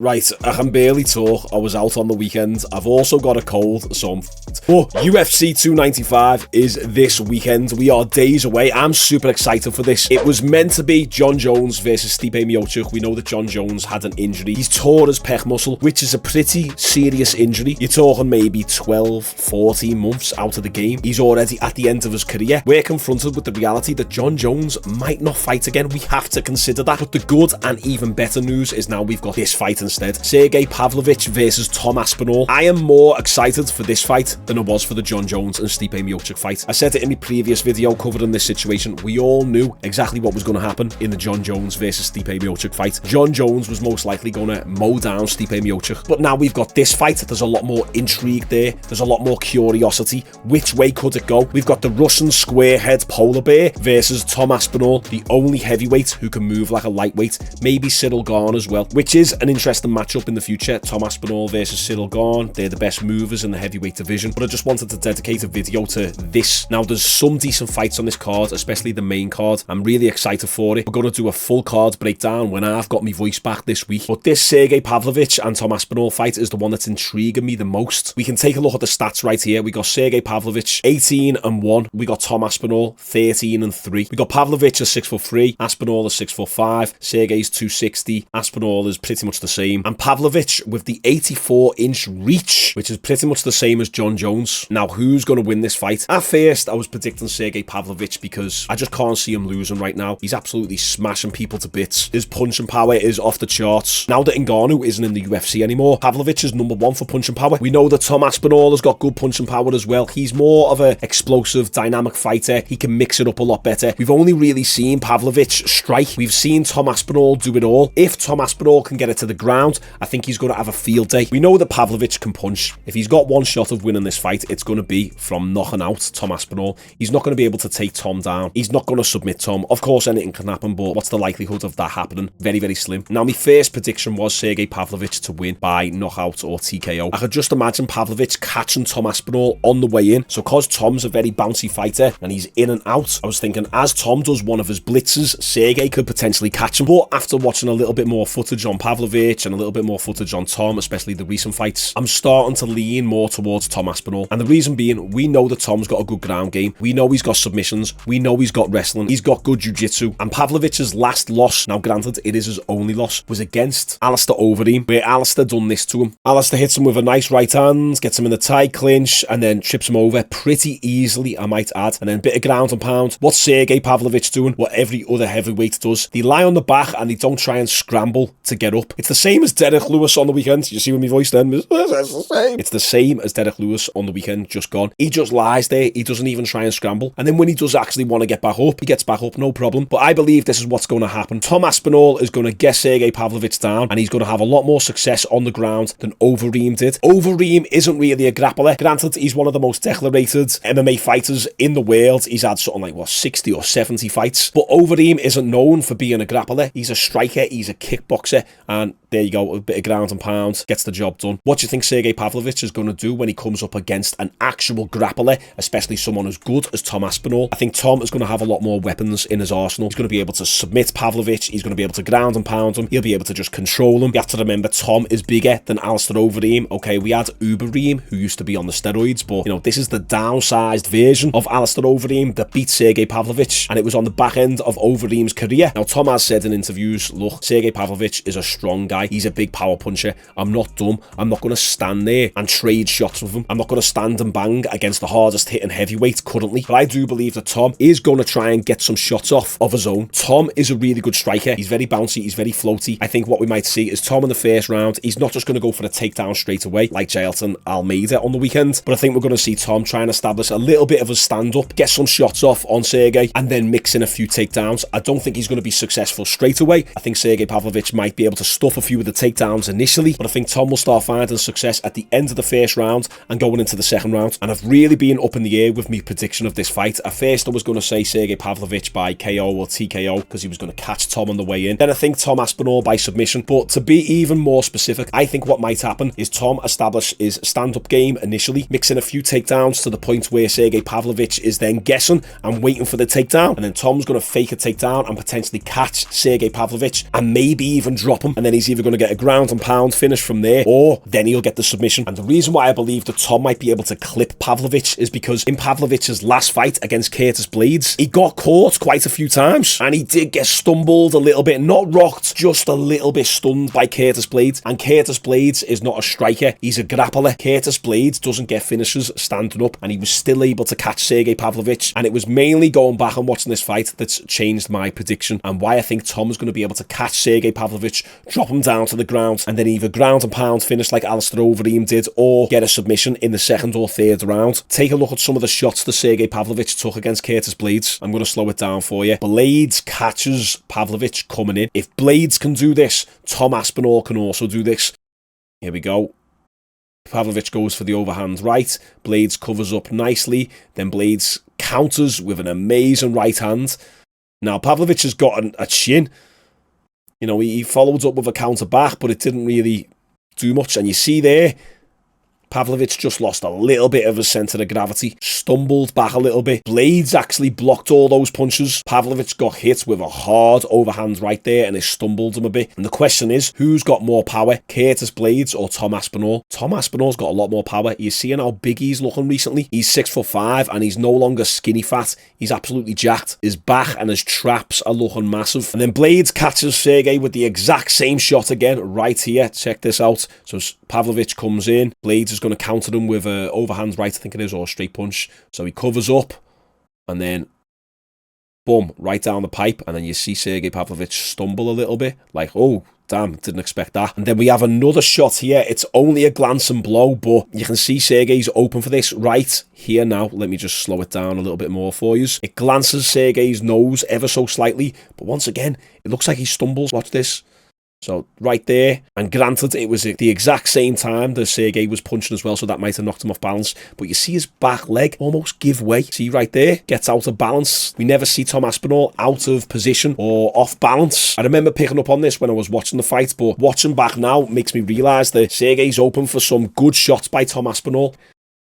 Right, I can barely talk. I was out on the weekend. I've also got a cold, so I'm UFC 295 is this weekend. We are days away. I'm super excited for this. It was meant to be Shaun Jones versus Stipe Miocic. We know that Shaun Jones had an injury. He's tore his pec muscle, which is a pretty serious injury. You're talking maybe 12, 14 months out of the game. He's already at the end of his career. We're confronted with the reality that Shaun Jones might not fight again. We have to consider that. But the good and even better news is now we've got this fight instead. Sergey Pavlovich versus Tom Aspinall. I am more excited for this fight than I was for the Shaun Jones and Stipe Miocic fight. I said it in my previous video covering this situation. We all knew exactly what was going to happen in the Shaun Jones versus Stipe Miocic fight. Shaun Jones was most likely going to mow down Stipe Miocic. But now we've got this fight. There's a lot more intrigue there. There's a lot more curiosity. Which way could it go? We've got the Russian squarehead polar bear versus Tom Aspinall, the only heavyweight who can move like a lightweight. Maybe Cyril Gane as well, which is an interesting matchup in the future. Tom Aspinall versus Cyril Gane. They're the best movers in the heavyweight division. But I just wanted to dedicate a video to this. Now, there's some decent fights on this card, especially the main card. I'm really excited for it. We're going to do a full card breakdown when I've got my voice back this week. But this Sergey Pavlovich and Tom Aspinall fight is the one that's intriguing me the most. We can take a look at the stats right here. We got Sergey Pavlovich 18-1. We got Tom Aspinall 13-3. We got Pavlovich as 6'3". Aspinall is 6'5". Sergey's 260. Aspinall is pretty much the same. And Pavlovich with the 84-inch reach, which is pretty much the same as Shaun Jones. Now, who's going to win this fight? At first, I was predicting Sergey Pavlovich because I just can't see him losing right now. He's absolutely smashing people to bits. His punching power is off the charts. Now that Ngannou isn't in the UFC anymore, Pavlovich is #1 for punching power. We know that Tom Aspinall has got good punching power as well. He's more of an explosive, dynamic fighter. He can mix it up a lot better. We've only really seen Pavlovich strike. We've seen Tom Aspinall do it all. If Tom Aspinall can get it to the ground, I think he's going to have a field day. We know that Pavlovich can punch. If he's got one shot of winning this fight, it's going to be from knocking out Tom Aspinall. He's not going to be able to take Tom down. He's not going to submit Tom. Of course, anything can happen, but what's the likelihood of that happening? Very, very slim. Now, my first prediction was Sergey Pavlovich to win by knockout or TKO. I could just imagine Pavlovich catching Tom Aspinall on the way in. So, because Tom's a very bouncy fighter and he's in and out, I was thinking as Tom does one of his blitzes, Sergey could potentially catch him. But after watching a little bit more footage on Pavlovich and a little bit more footage on Tom, especially the recent fights, I'm starting to lean more towards Tom Aspinall. And the reason being, we know that Tom's got a good ground game. We know he's got submissions. We know he's got wrestling. He's got good jiu-jitsu. And Pavlovich's last loss, now granted it is his only loss, was against Alistair Overeem, where Alistair done this to him. Alistair hits him with a nice right hand, gets him in the tight clinch, and then trips him over pretty easily, I might add. And then bit of ground and pound. What's Sergey Pavlovich doing? What every other heavyweight does. They lie on the back and they don't try and scramble to get up. It's the same as Derek Lewis on the weekend. You see with my voice then? It's the same as Derek Lewis on the weekend, just gone. He just lies there. He doesn't even try and scramble. And then when he does actually want to get back up, he gets back up, no problem. But I believe this is what's going to happen. Tom Aspinall is going to get Sergey Pavlovich down, and he's going to have a lot more success on the ground than Overeem did. Overeem isn't really a grappler. Granted, he's one of the most decorated MMA fighters in the world. He's had something like, 60 or 70 fights. But Overeem isn't known for being a grappler. He's a striker. He's a kickboxer. And there you go, a bit of ground and pound, gets the job done. What do you think Sergey Pavlovich is going to do when he comes up against an actual grappler, especially someone as good as Tom Aspinall? I think Tom is going to have a lot more weapons in his arsenal. He's going to be able to submit Pavlovich. He's going to be able to ground and pound him. He'll be able to just control him. You have to remember, Tom is bigger than Alistair Overeem. Okay, we had Ubereem, who used to be on the steroids, but, this is the downsized version of Alistair Overeem that beat Sergey Pavlovich, and it was on the back end of Overeem's career. Now, Tom has said in interviews, look, Sergey Pavlovich is a strong guy. He's a big power puncher. I'm not dumb. I'm not going to stand there and trade shots with him. I'm not going to stand and bang against the hardest hitting heavyweight currently. But I do believe that Tom is going to try and get some shots off of his own. Tom is a really good striker. He's very bouncy. He's very floaty. I think what we might see is Tom in the first round, he's not just going to go for a takedown straight away like Jailton Almeida on the weekend, but I think we're going to see Tom try and establish a little bit of a stand-up, get some shots off on Sergey, and then mix in a few takedowns. I don't think he's going to be successful straight away. I think Sergey Pavlovich might be able to stuff a few of the takedowns initially, but I think Tom will start finding success at the end of the first round and going into the second round. And I've really been up in the air with my prediction of this fight. At first I was going to say Sergey Pavlovich by KO or TKO because he was going to catch Tom on the way in. Then I think Tom Aspinall by submission. But to be even more specific, I think what might happen is Tom establish his stand-up game initially, mixing a few takedowns to the point where Sergey Pavlovich is then guessing and waiting for the takedown, and then Tom's going to fake a takedown and potentially catch Sergey Pavlovich and maybe even drop him, and then he's either going to get a ground and pound finish from there, or then he'll get the submission. And the reason why I believe that Tom might be able to clip Pavlovich is because in Pavlovich's last fight against Curtis Blades, he got caught quite a few times, and he did get stumbled a little bit, not rocked, just a little bit stunned by Curtis Blades. And Curtis Blades is not a striker, he's a grappler. Curtis Blades doesn't get finishes standing up, and he was still able to catch Sergey Pavlovich. And it was mainly going back and watching this fight that's changed my prediction and why I think Tom's going to be able to catch Sergey Pavlovich, drop him down to the ground, and then either ground and pound finish like Alistair Overeem did, or get a submission in the second or third round. Take a look at some of the shots that Sergey Pavlovich took against Curtis Blades. I'm going to slow it down for you. Blades catches Pavlovich coming in. If Blades can do this, Tom Aspinall can also do this. Here we go. Pavlovich goes for the overhand right. Blades covers up nicely. Then Blades counters with an amazing right hand. Now, Pavlovich has got a chin. You know, he followed up with a counter back, but it didn't really do much. And you see there, Pavlovich just lost a little bit of his centre of gravity, stumbled back a little bit. Blades actually blocked all those punches. Pavlovich got hit with a hard overhand right there, and it stumbled him a bit. And the question is, who's got more power, Curtis Blades or Tom Aspinall? Tom Aspinall's got a lot more power. You're seeing how big he's looking recently. He's 6'5", and he's no longer skinny fat. He's absolutely jacked. His back and his traps are looking massive. And then Blades catches Sergey with the exact same shot again, right here. Check this out. So Pavlovich comes in. Blades is going to counter him with a overhand right, I think it is, or a straight punch. So he covers up, and then boom, right down the pipe. And then you see Sergey Pavlovich stumble a little bit, like, oh, damn, didn't expect that. And then we have another shot here. It's only a glancing blow, but you can see Sergey's open for this right here now. Let me just slow it down a little bit more for you. It glances Sergey's nose ever so slightly, but once again, it looks like he stumbles. Watch this. So right there, and granted it was the exact same time that Sergey was punching as well, so that might have knocked him off balance, but you see his back leg almost give way. See right there, gets out of balance. We never see Tom Aspinall out of position or off balance. I remember picking up on this when I was watching the fight, but watching back now makes me realise that Sergey's open for some good shots by Tom Aspinall.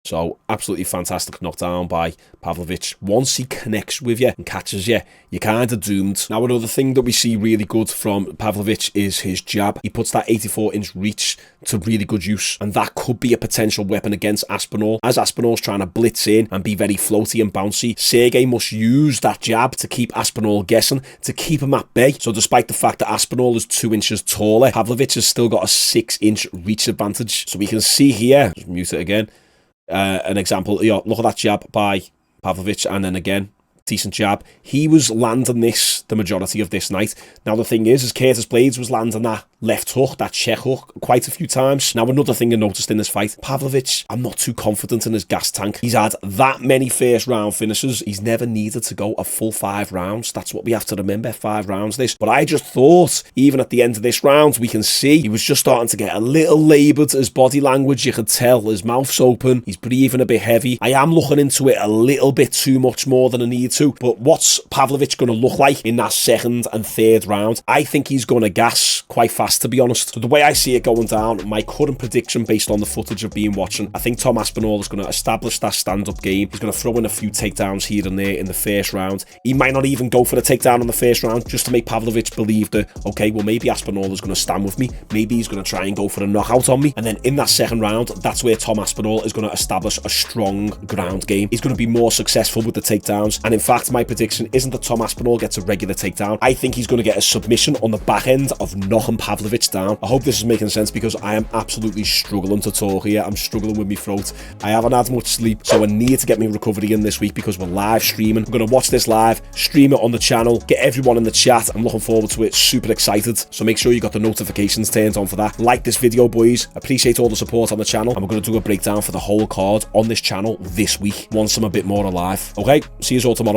So, absolutely fantastic knockdown by Pavlovich. Once he connects with you and catches you, you're kind of doomed. Now, another thing that we see really good from Pavlovich is his jab. He puts that 84-inch reach to really good use, and that could be a potential weapon against Aspinall. As Aspinall's trying to blitz in and be very floaty and bouncy, Sergey must use that jab to keep Aspinall guessing, to keep him at bay. So, despite the fact that Aspinall is 2 inches taller, Pavlovich has still got a 6-inch reach advantage. So, we can see here, just mute it again, an example. Look at that jab by Pavlovich, and then again, decent jab. He was landing this the majority of this night. Now the thing is Curtis Blades was landing that left hook, that check hook, quite a few times. Now another thing I noticed in this fight, Pavlovich, I'm not too confident in his gas tank. He's had that many first round finishes. He's never needed to go a full 5 rounds. That's what we have to remember, 5 rounds this. But I just thought, even at the end of this round, we can see he was just starting to get a little laboured. His body language, you could tell, his mouth's open, he's breathing a bit heavy. I am looking into it a little bit too much more than I need to. But what's Pavlovich going to look like in that second and third round? I think he's going to gas quite fast, to be honest. So the way I see it going down, my current prediction based on the footage I've been watching, I think Tom Aspinall is going to establish that stand-up game. He's going to throw in a few takedowns here and there in the first round. He might not even go for the takedown in the first round, just to make Pavlovich believe that, okay, well, maybe Aspinall is going to stand with me. Maybe he's going to try and go for a knockout on me. And then in that second round, that's where Tom Aspinall is going to establish a strong ground game. He's going to be more successful with the takedowns. And in fact, my prediction isn't that Tom Aspinall gets a regular takedown. I think he's going to get a submission on the back end of knocking Pavlovich down. I hope this is making sense, because I am absolutely struggling to talk here. I'm struggling with my throat. I haven't had much sleep, so I need to get my recovery in this week because we're live streaming. I'm going to watch this live, stream it on the channel, get everyone in the chat. I'm looking forward to it, super excited. So make sure you got the notifications turned on for that. Like this video, boys. Appreciate all the support on the channel, and we're going to do a breakdown for the whole card on this channel this week once I'm a bit more alive. Okay, see you all tomorrow.